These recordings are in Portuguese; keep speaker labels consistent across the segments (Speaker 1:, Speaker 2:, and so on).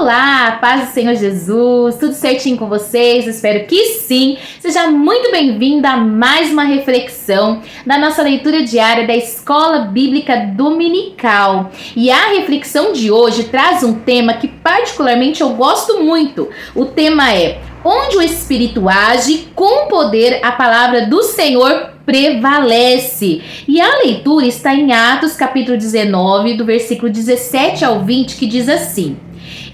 Speaker 1: Olá, paz do Senhor Jesus, tudo certinho com vocês? Espero que sim. Seja muito bem-vinda a mais uma reflexão da nossa leitura diária da Escola Bíblica Dominical. E a reflexão de hoje traz um tema que particularmente eu gosto muito. O tema é: onde o Espírito age com poder, a palavra do Senhor prevalece. E a leitura está em Atos capítulo 19, do versículo 17 ao 20, que diz assim: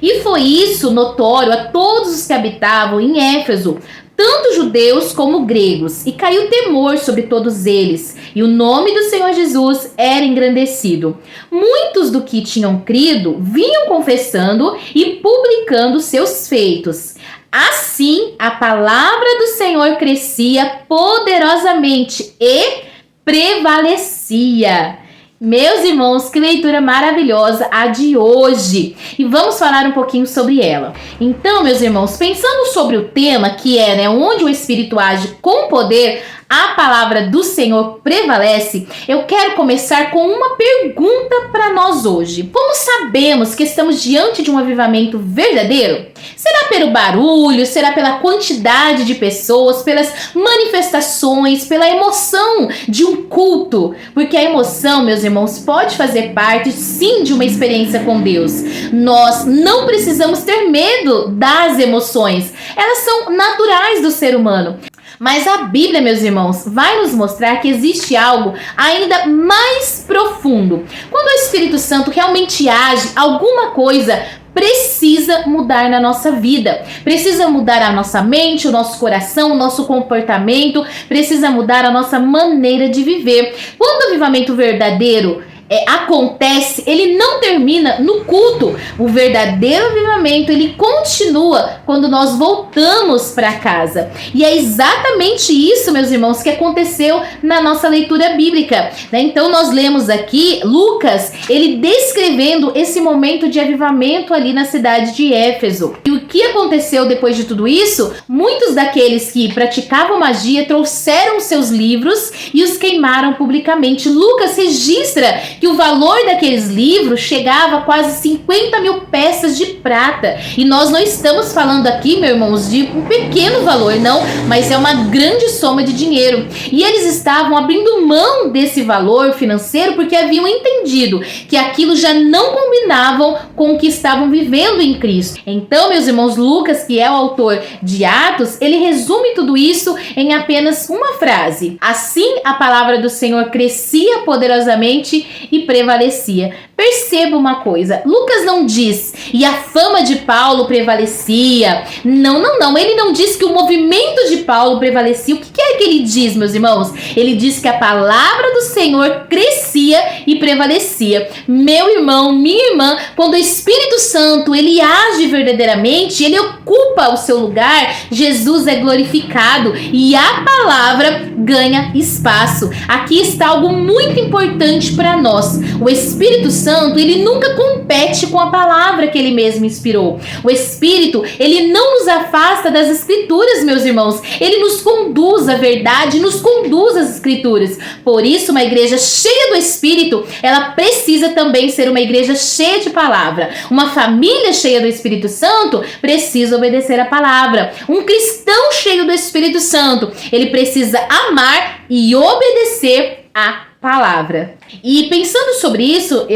Speaker 1: E foi isso notório a todos os que habitavam em Éfeso, tanto judeus como gregos, e caiu temor sobre todos eles, e o nome do Senhor Jesus era engrandecido. Muitos do que tinham crido vinham confessando e publicando seus feitos. Assim, a palavra do Senhor crescia poderosamente e prevalecia. Meus irmãos, que leitura maravilhosa a de hoje! E vamos falar um pouquinho sobre ela. Então, meus irmãos, pensando sobre o tema que é, onde o Espírito age com poder, a palavra do Senhor prevalece, eu quero começar com uma pergunta para nós hoje. Como sabemos que estamos diante de um avivamento verdadeiro? Será pelo barulho? Será pela quantidade de pessoas? Pelas manifestações? Pela emoção de um culto? Porque a emoção, meus irmãos, pode fazer parte, sim, de uma experiência com Deus. Nós não precisamos ter medo das emoções. Elas são naturais do ser humano. Mas a Bíblia, meus irmãos, vai nos mostrar que existe algo ainda mais profundo. Quando o Espírito Santo realmente age, alguma coisa precisa mudar na nossa vida. Precisa mudar a nossa mente, o nosso coração, o nosso comportamento. Precisa mudar a nossa maneira de viver. Quando o avivamento verdadeiro acontece, ele não termina no culto. O verdadeiro avivamento, ele continua quando nós voltamos para casa. E é exatamente isso, meus irmãos, que aconteceu na nossa leitura bíblica, né? Então nós lemos aqui Lucas, ele descrevendo esse momento de avivamento ali na cidade de Éfeso. E o que aconteceu depois de tudo isso? Muitos daqueles que praticavam magia trouxeram seus livros e os queimaram publicamente. Lucas registra que o valor daqueles livros chegava a quase 50 mil peças de prata. E nós não estamos falando aqui, meus irmãos, de um pequeno valor, não, mas é uma grande soma de dinheiro. E eles estavam abrindo mão desse valor financeiro porque haviam entendido que aquilo já não combinavam com o que estavam vivendo em Cristo. Então, meus irmãos, Lucas, que é o autor de Atos, ele resume tudo isso em apenas uma frase: assim a palavra do Senhor crescia poderosamente e prevalecia. Perceba uma coisa, Lucas não diz e a fama de Paulo prevalecia. Não. Ele não diz que o movimento de Paulo prevalecia. O que é que ele diz, meus irmãos? Ele diz que a palavra do Senhor crescia e prevalecia. Meu irmão, minha irmã, quando o Espírito Santo, ele age verdadeiramente, ele ocupa o seu lugar, Jesus é glorificado e a palavra ganha espaço. Aqui está algo muito importante para nós. O Espírito Santo, ele nunca compete com a palavra que ele mesmo inspirou. O Espírito, ele não nos afasta das Escrituras, meus irmãos. Ele nos conduz à verdade, nos conduz às Escrituras. Por isso, uma igreja cheia do Espírito, ela precisa também ser uma igreja cheia de palavra. Uma família cheia do Espírito Santo precisa obedecer a palavra. Um cristão cheio do Espírito Santo, ele precisa amar e obedecer a palavra. E pensando sobre isso,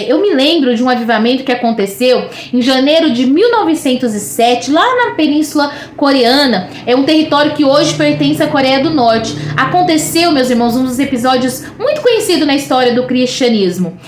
Speaker 1: eu me lembro de um avivamento que aconteceu em janeiro de 1907, lá na Península Coreana. É um território que hoje pertence à Coreia do Norte. Aconteceu, meus irmãos, um dos episódios muito conhecidos na história do cristianismo.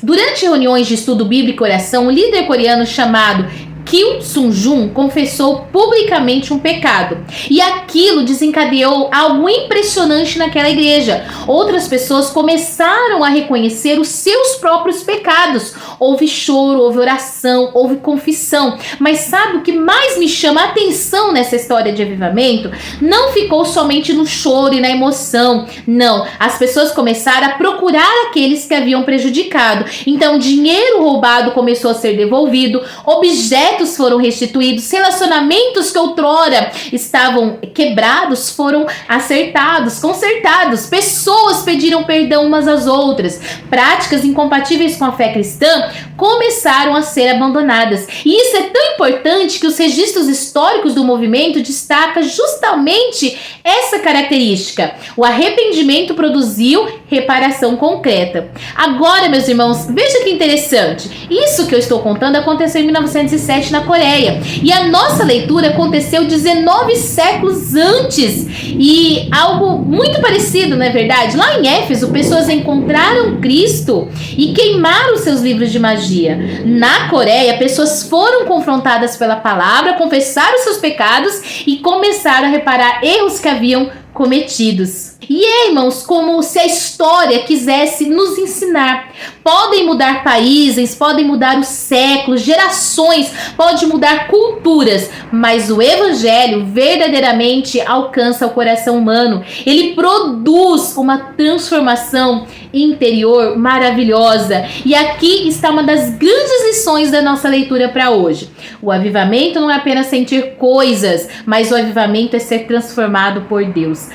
Speaker 1: Durante reuniões de estudo bíblico e oração, um líder coreano chamado Kim Sung-jun confessou publicamente um pecado. E aquilo desencadeou algo impressionante naquela igreja. Outras pessoas começaram a reconhecer os seus próprios pecados. Houve choro, houve oração, houve confissão. Mas sabe o que mais me chama a atenção nessa história de avivamento? Não ficou somente no choro e na emoção. Não, as pessoas começaram a procurar aqueles que haviam prejudicado. Então, dinheiro roubado começou a ser devolvido, objetos afetos foram restituídos, relacionamentos que outrora estavam quebrados foram acertados, consertados, pessoas pediram perdão umas às outras, práticas incompatíveis com a fé cristã começaram a ser abandonadas. E isso é tão importante que os registros históricos do movimento destacam justamente essa característica. O arrependimento produziu reparação concreta. Agora, meus irmãos, veja que interessante. Isso que eu estou contando aconteceu em 1907 na Coreia. E a nossa leitura aconteceu 19 séculos antes. E algo muito parecido, não é verdade? Lá em Éfeso, pessoas encontraram Cristo e queimaram seus livros de magia. Na Coreia, pessoas foram confrontadas pela palavra, confessaram seus pecados e começaram a reparar erros que haviam cometidos. E irmãos, como se a história quisesse nos ensinar. Podem mudar países, podem mudar os séculos, gerações, pode mudar culturas, mas o evangelho verdadeiramente alcança o coração humano. Ele produz uma transformação interior maravilhosa. E aqui está uma das grandes lições da nossa leitura para hoje. O avivamento não é apenas sentir coisas, mas o avivamento é ser transformado por Deus.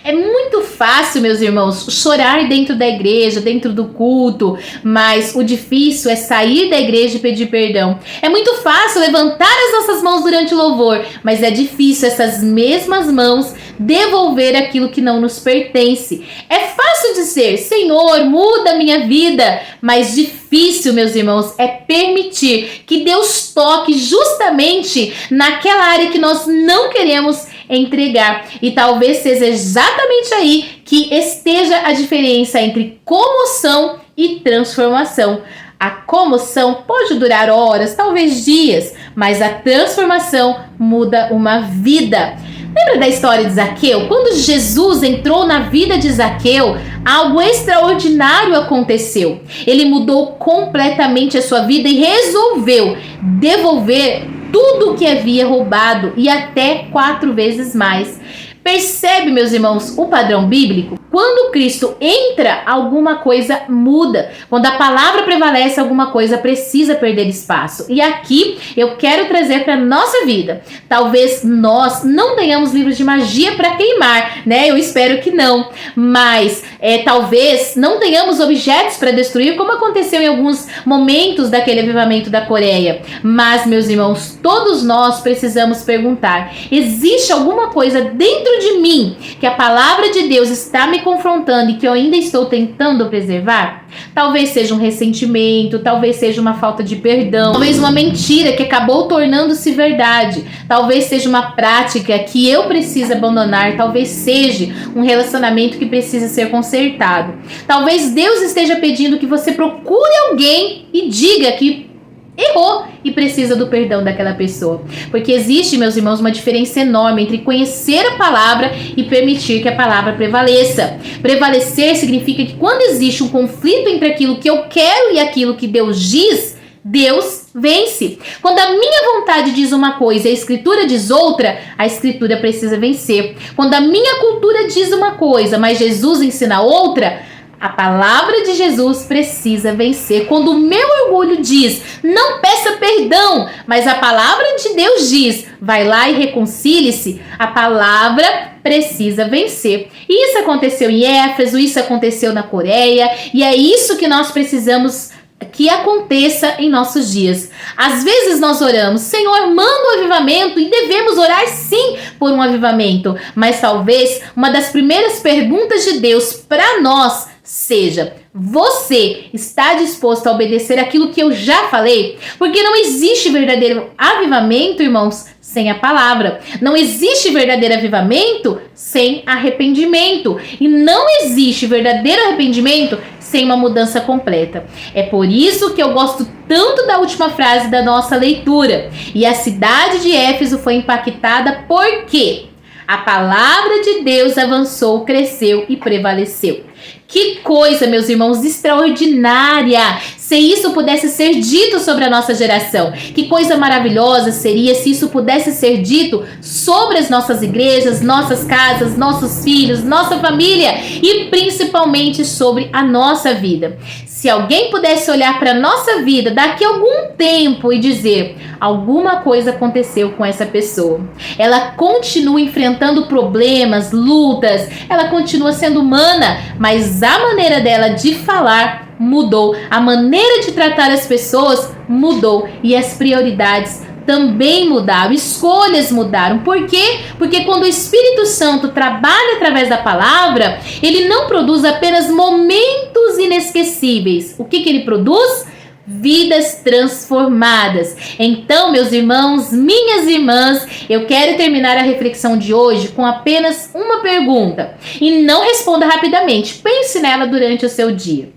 Speaker 1: É muito fácil, meus irmãos, chorar dentro da igreja, dentro do culto, mas o difícil é sair da igreja e pedir perdão. É muito fácil levantar as nossas mãos durante o louvor, mas é difícil essas mesmas mãos devolver aquilo que não nos pertence. É fácil dizer, Senhor, muda a minha vida, mas difícil, meus irmãos, é permitir que Deus toque justamente naquela área que nós não queremos entregar. E talvez seja exatamente aí que esteja a diferença entre comoção e transformação. A comoção pode durar horas, talvez dias, mas a transformação muda uma vida. Lembra da história de Zaqueu? Quando Jesus entrou na vida de Zaqueu, algo extraordinário aconteceu. Ele mudou completamente a sua vida e resolveu devolver tudo o que havia roubado e até 4 vezes mais. Percebe, meus irmãos, o padrão bíblico? Quando Cristo entra, alguma coisa muda. Quando a palavra prevalece, alguma coisa precisa perder espaço. E aqui eu quero trazer para a nossa vida. Talvez nós não tenhamos livros de magia para queimar, né? Eu espero que não. Mas talvez não tenhamos objetos para destruir, como aconteceu em alguns momentos daquele avivamento da Coreia. Mas, meus irmãos, todos nós precisamos perguntar: existe alguma coisa dentro de mim que a palavra de Deus está me confrontando e que eu ainda estou tentando preservar? Talvez seja um ressentimento, talvez seja uma falta de perdão, talvez uma mentira que acabou tornando-se verdade, talvez seja uma prática que eu preciso abandonar, talvez seja um relacionamento que precisa ser consertado. Talvez Deus esteja pedindo que você procure alguém e diga que errou e precisa do perdão daquela pessoa. Porque existe, meus irmãos, uma diferença enorme entre conhecer a palavra e permitir que a palavra prevaleça. Prevalecer significa que quando existe um conflito entre aquilo que eu quero e aquilo que Deus diz, Deus vence. Quando a minha vontade diz uma coisa e a Escritura diz outra, a Escritura precisa vencer. Quando a minha cultura diz uma coisa, mas Jesus ensina outra, a palavra de Jesus precisa vencer. Quando o meu orgulho diz, não peça perdão, mas a palavra de Deus diz, vai lá e reconcilie-se, a palavra precisa vencer. E isso aconteceu em Éfeso, isso aconteceu na Coreia, e é isso que nós precisamos que aconteça em nossos dias. Às vezes nós oramos, Senhor, manda um avivamento, e devemos orar sim por um avivamento, mas talvez uma das primeiras perguntas de Deus para nós seja: você está disposto a obedecer aquilo que eu já falei? Porque não existe verdadeiro avivamento, irmãos, sem a palavra. Não existe verdadeiro avivamento sem arrependimento. E não existe verdadeiro arrependimento sem uma mudança completa. É por isso que eu gosto tanto da última frase da nossa leitura. E a cidade de Éfeso foi impactada porque a palavra de Deus avançou, cresceu e prevaleceu. Que coisa, meus irmãos, extraordinária! Se isso pudesse ser dito sobre a nossa geração. Que coisa maravilhosa seria se isso pudesse ser dito sobre as nossas igrejas, nossas casas, nossos filhos, nossa família e principalmente sobre a nossa vida. Se alguém pudesse olhar para a nossa vida daqui a algum tempo e dizer: alguma coisa aconteceu com essa pessoa. Ela continua enfrentando problemas, lutas, ela continua sendo humana, mas a maneira dela de falar mudou, a maneira de tratar as pessoas mudou e as prioridades também mudaram, escolhas mudaram. Por quê? Porque quando o Espírito Santo trabalha através da palavra, ele não produz apenas momentos inesquecíveis. O que ele produz? Vidas transformadas. Então, meus irmãos, minhas irmãs, eu quero terminar a reflexão de hoje com apenas uma pergunta. E não responda rapidamente, pense nela durante o seu dia.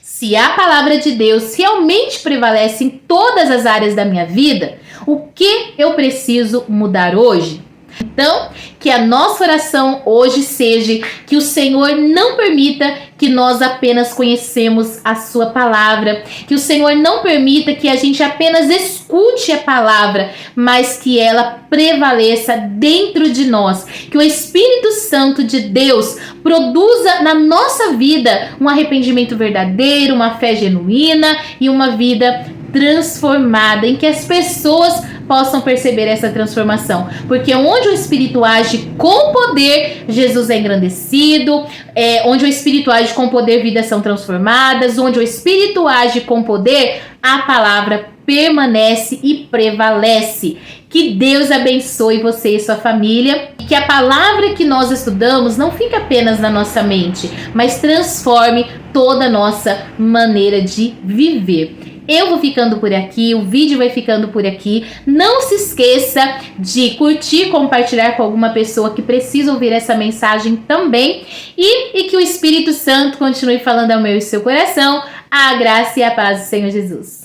Speaker 1: Se a palavra de Deus realmente prevalece em todas as áreas da minha vida, o que eu preciso mudar hoje? Então, que a nossa oração hoje seja que o Senhor não permita que nós apenas conhecemos a sua palavra, que o Senhor não permita que a gente apenas escute a palavra, mas que ela prevaleça dentro de nós, que o Espírito Santo de Deus produza na nossa vida um arrependimento verdadeiro, uma fé genuína e uma vida transformada, em que as pessoas possam perceber essa transformação, porque onde o Espírito age com poder, Jesus é engrandecido, onde o Espírito age com poder, vidas são transformadas, onde o Espírito age com poder, a palavra permanece e prevalece. Que Deus abençoe você e sua família, e que a palavra que nós estudamos não fique apenas na nossa mente, mas transforme toda a nossa maneira de viver. Eu vou ficando por aqui, o vídeo vai ficando por aqui. Não se esqueça de curtir, compartilhar com alguma pessoa que precisa ouvir essa mensagem também. E que o Espírito Santo continue falando ao meu e seu coração. A graça e a paz do Senhor Jesus.